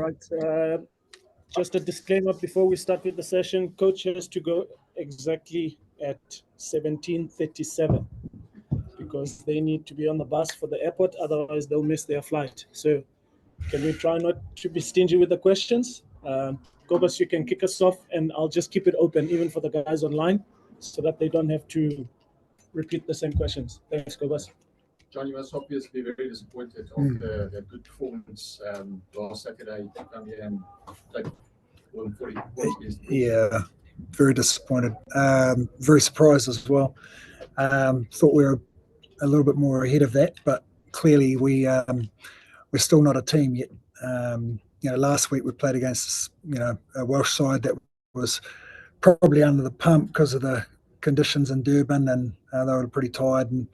right. Just a disclaimer before we start with the session. Coach has to go exactly at 17:37 because they need to be on the bus for the airport. Otherwise, they'll miss their flight. So can we try not to be stingy with the questions? Kobus, you can kick us off, and I'll just keep it open even for the guys online so that they don't have to repeat the same questions. Thanks, Kobus. John, you must obviously be very disappointed after that good performance last Saturday to come here and take 140 points. Yeah, very disappointed. Very surprised as well. Thought we were a little bit more ahead of that, but clearly we're still not a team yet. Last week we played against a Welsh side that was probably under the pump because of the conditions in Durban, and they were pretty tired.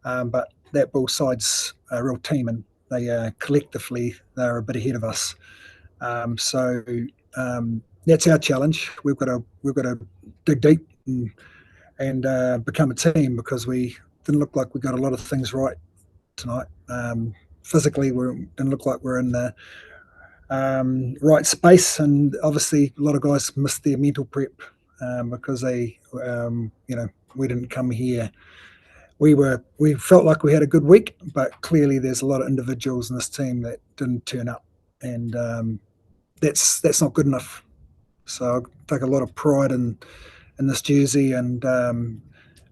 But that Bull side's a real team, and they collectively they're a bit ahead of us. So that's our challenge. We've got to dig deep and become a team, because we didn't look like we got a lot of things right tonight. Physically, we didn't look like we're in the right space, and obviously a lot of guys missed their mental prep because they, we didn't come here. We felt like we had a good week, but clearly there's a lot of individuals in this team that didn't turn up, and that's not good enough. So I take a lot of pride in this jersey, and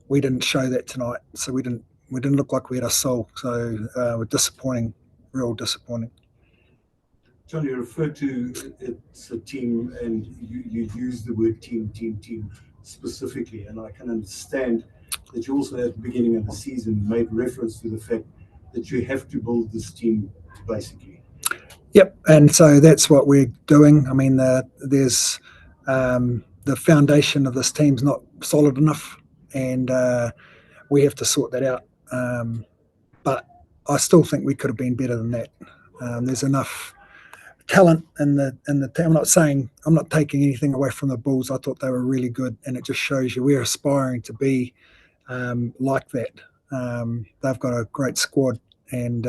we didn't show that tonight. So we didn't look like we had a soul. So we're disappointing, real disappointing. John, you referred to it's a team, and you use the word team specifically, and I can understand that you also at the beginning of the season made reference to the fact that you have to build this team basically. Yep, and so that's what we're doing. I mean, there's the foundation of this team's not solid enough, and we have to sort that out. But I still think we could have been better than that. There's enough talent in the team. I'm not taking anything away from the Bulls. I thought they were really good, and it just shows you we're aspiring to be like that. They've got a great squad, and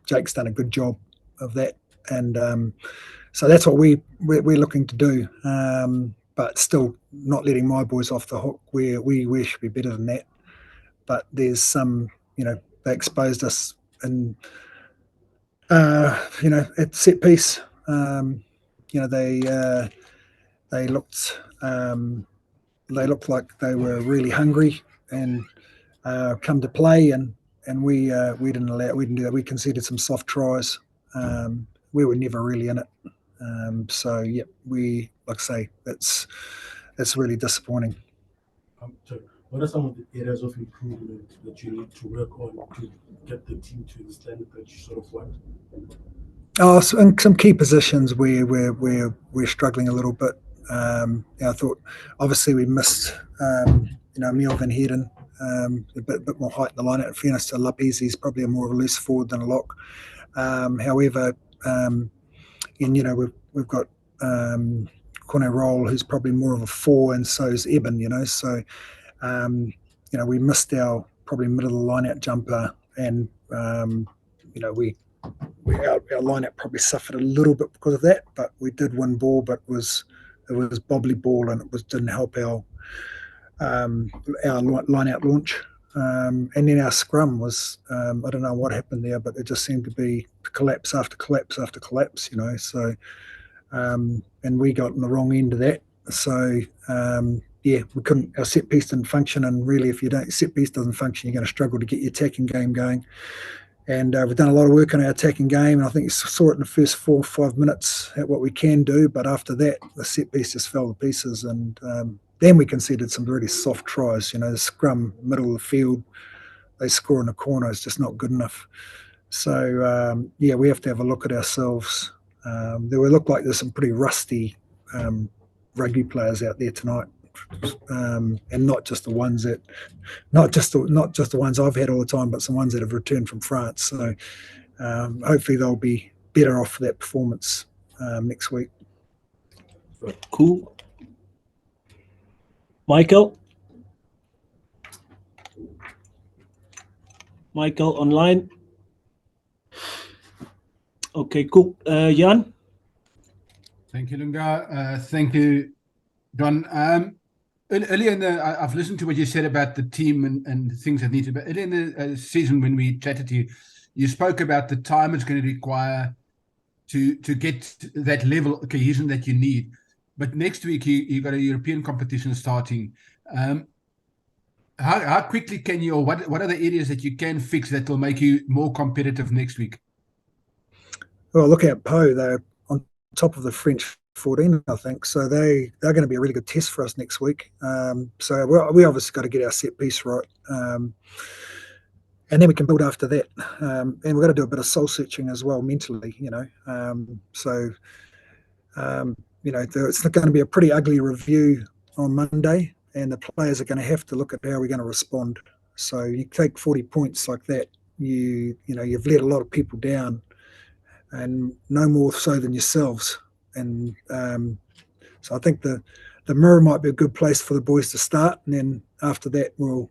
Jake's done a good job of that, and so that's what we're looking to do. But still not letting my boys off the hook. We should be better than that. But there's some, they exposed us in at set piece. They looked like they were really hungry and come to play, and we didn't do that. We conceded some soft tries. We were never really in it. So yeah, like I say, that's really disappointing. So what are some of the areas of improvement that you need to work on to get the team to the standard that you sort of want? Oh, so in some key positions we're struggling a little bit. I thought obviously we missed Mel Van Heerden, a bit more height in the line. In fairness to Lopez, he's probably more of a loose forward than a lock. However, we've got Corne Roll, who's probably more of a 4, and so is Eben. So we missed our probably middle of the line out jumper, and our line-out probably suffered a little bit because of that, but we did win ball, but it was bobbly ball, and it didn't help our line-out launch. And then our scrum was, I don't know what happened there, but it just seemed to be collapse after collapse after collapse, So, and we got on the wrong end of that. So, we couldn't. Our set piece didn't function, and really, if set piece doesn't function, you're going to struggle to get your attacking game going. And we've done a lot of work on our attacking game, and I think you saw it in the first 4 or 5 minutes at what we can do. But after that, the set piece just fell to pieces, and then we conceded some really soft tries. The scrum, middle of the field, they score in the corner. It's just not good enough. So, we have to have a look at ourselves. There look like there's some pretty rusty rugby players out there tonight. And not just the ones I've had all the time, but some ones that have returned from France. So hopefully they'll be better off for that performance next week. Cool. Michael online. Okay, cool. Jan? Thank you, Lunga. Thank you, Don. Earlier in I've listened to what you said about the team and things that need to be. Earlier in the season, when we chatted to you, you spoke about the time it's going to require to get that level of cohesion that you need. But next week, you got a European competition starting. How quickly can you, or what are the areas that you can fix that will make you more competitive next week? Well, look at Poe. They're on top of the French 14, I think. So they're going to be a really good test for us next week. So we obviously got to get our set piece right. And then we can build after that. And we've got to do a bit of soul searching as well mentally, it's going to be a pretty ugly review on Monday, and the players are going to have to look at how we're going to respond. So you take 40 points like that, you've let a lot of people down, and no more so than yourselves. And so I think the mirror might be a good place for the boys to start, and then after that we'll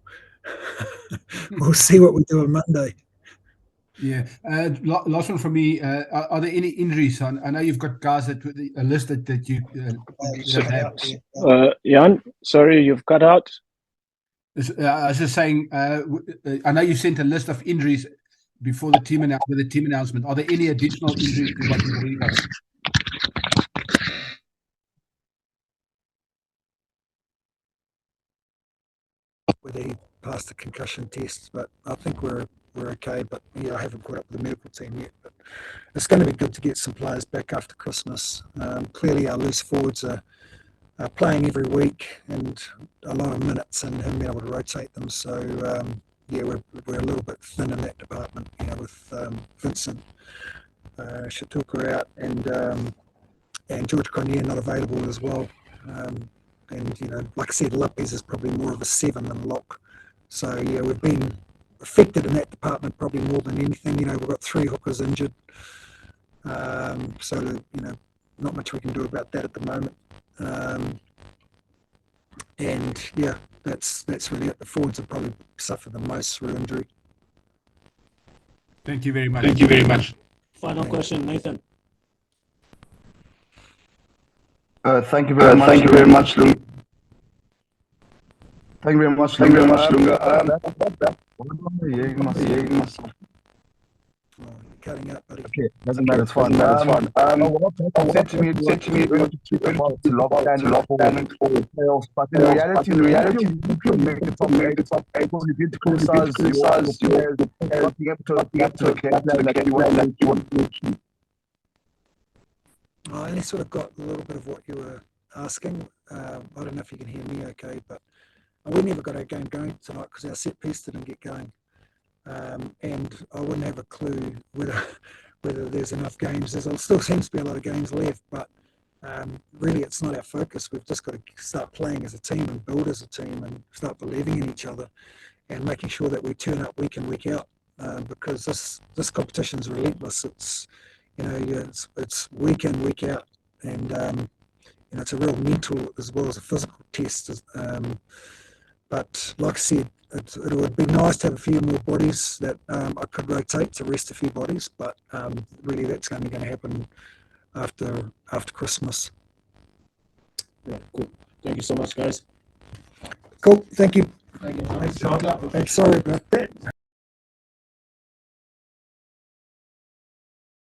see what we do on Monday. Yeah. Last one from me. Are there any injuries? I know you've got guys that a list that you have. Jan, sorry, you've cut out. I was just saying. I know you sent a list of injuries before the team announcement. Are there any additional injuries to what you've already got? Whether he passed the concussion test, but I think we're okay. But yeah, I haven't caught up with the medical team yet. But it's going to be good to get some players back after Christmas. Clearly, our loose forwards are playing every week and a lot of minutes, and being able to rotate them. So we're a little bit thin in that department. With Vincent Shatuka out and George Cornier not available as well. And like I said, Lopez is probably more of a 7 than Lock. So yeah, we've been affected in that department probably more than anything. We've got 3 hookers injured. So not much we can do about that at the moment. And yeah, that's really it. The forwards have probably suffered the most through injury. Thank you very much. Final question, Nathan. Thank you very much, Lunga. Cutting up, buddy. Okay, doesn't matter. It's fine. Said to me to lock standing for playoffs, but in reality, you make the top 8. You did criticize your players not being able to get to the game plan that you want to achieve. I only sort of got a little bit of what you were asking. I don't know if you can hear me okay, but we never got our game going tonight because our set piece didn't get going. And I wouldn't have a clue whether there's enough games. There still seems to be a lot of games left, but really it's not our focus. We've just got to start playing as a team and build as a team and start believing in each other and making sure that we turn up week in, week out, because this competition is relentless. It's it's week in, week out, and it's a real mental as well as a physical test. But like I said, it would be nice to have a few more bodies that I could rotate to rest a few bodies, but really that's only going to happen after Christmas. Yeah, cool. Thank you so much, guys. Cool. Thank you. Thank you. Sorry about that.